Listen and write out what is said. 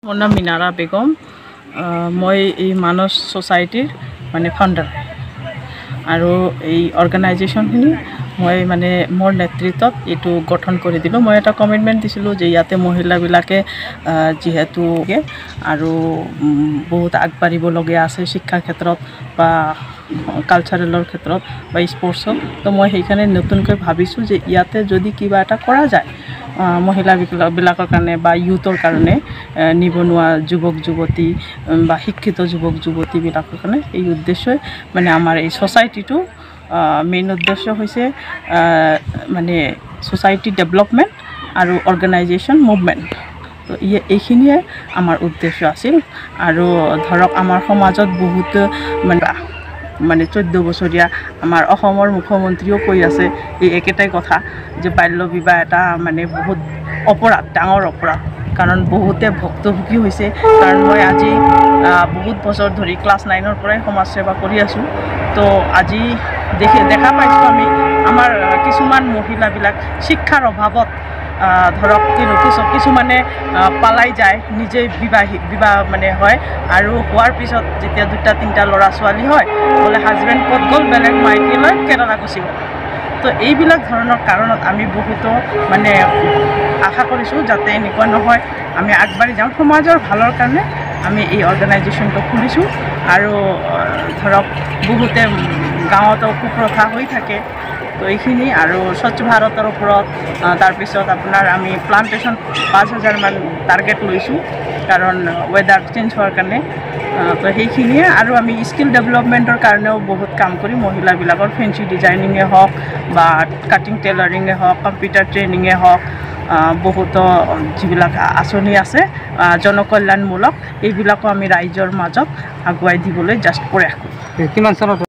মোৰ নাম মিনাৰা বেগম। মই এই মানস সোসাইটিৰ ফাউণ্ডাৰ আৰু এই অৰ্গেনাইজেশ্যনখিনি মই মোৰ নেতৃত্বত এইটো গঠন কৰি দিলোঁ। মই এটা কমিটমেণ্ট দিছিলোঁ যে ইয়াতে মহিলাবিলাকে যিহেতু আৰু বহুত আগবাঢ়িবলগীয়া আছে শিক্ষাৰ ক্ষেত্ৰত বা কালচাৰেলৰ ক্ষেত্ৰত বা স্পৰ্টছত, তো মই সেইকাৰণে নতুনকৈ ভাবিছোঁ যে ইয়াতে যদি কিবা এটা কৰা যায় মহিলাবিলাকৰ কাৰণে বা ইউথৰ কাৰণে, নিবনুৱা যুৱক যুৱতী বা শিক্ষিত যুৱক যুৱতীবিলাকৰ কাৰণে, এই উদ্দেশ্যই আমাৰ এই ছ'চাইটিটো মেইন উদ্দেশ্য হৈছে ছ'চাইটি ডেভেলপমেণ্ট আৰু অৰ্গেনাইজেশ্যন মুভমেণ্ট। তো এইখিনিয়ে আমাৰ উদ্দেশ্য আছিল। আৰু ধৰক আমাৰ সমাজত বহুত 14 বছৰীয়া আমাৰ অসমৰ মুখ্যমন্ত্ৰীও কৈ আছে এই একেটাই কথা যে বাল্য বিবাহ এটা বহুত অপৰাধ, ডাঙৰ অপৰাধ। কাৰণ বহুতে ভুক্তভোগী হৈছে। কাৰণ মই আজি বহুত বছৰ ধৰি ক্লাছ 9ৰ পৰাই সমাজ সেৱা কৰি আছোঁ। তো আজি দেখা পাইছোঁ আমি আমাৰ কিছুমান মহিলাবিলাক শিক্ষাৰ অভাৱত ধৰক কিছুমানে পলাই যায়, নিজে বিবাহ হয়, আৰু হোৱাৰ পিছত যেতিয়া 2-3টা ল'ৰা ছোৱালী হয়, বোলে হাজবেণ্ড ক'ত গ'ল, বেলেগ মাইকী লৈ কেৰালা গুচি গ'ল। তো এইবিলাক ধৰণৰ কাৰণত আমি বহুতো আশা কৰিছোঁ যাতে এনেকুৱা নহয়, আমি আগবাঢ়ি যাম। সমাজৰ ভালৰ কাৰণে আমি এই অৰ্গেনাইজেশ্যনটো খুলিছোঁ। আৰু ধৰক বহুতে গাঁৱতো কুপ্ৰথা হৈ থাকে, তো এইখিনি। আৰু স্বচ্ছ ভাৰতৰ ওপৰত তাৰপিছত আপোনাৰ আমি প্লান্টেশ্যন 5000 মান টাৰ্গেট লৈছোঁ, কাৰণ ৱেডাৰ চেঞ্জ হোৱাৰ কাৰণে। তো সেইখিনিয়ে। আৰু আমি স্কিল ডেভেলপমেণ্টৰ কাৰণেও বহুত কাম কৰিম। মহিলাবিলাকৰ ফেঞ্চি ডিজাইনিঙে হওক বা কাটিং টেইলাৰিঙে হওক, কম্পিউটাৰ ট্ৰেইনিঙে হওক, বহুতো যিবিলাক আঁচনি আছে জনকল্যাণমূলক, এইবিলাকো আমি ৰাইজৰ মাজত আগুৱাই দিবলৈ প্ৰয়াস কৰোঁ। কিমান চনত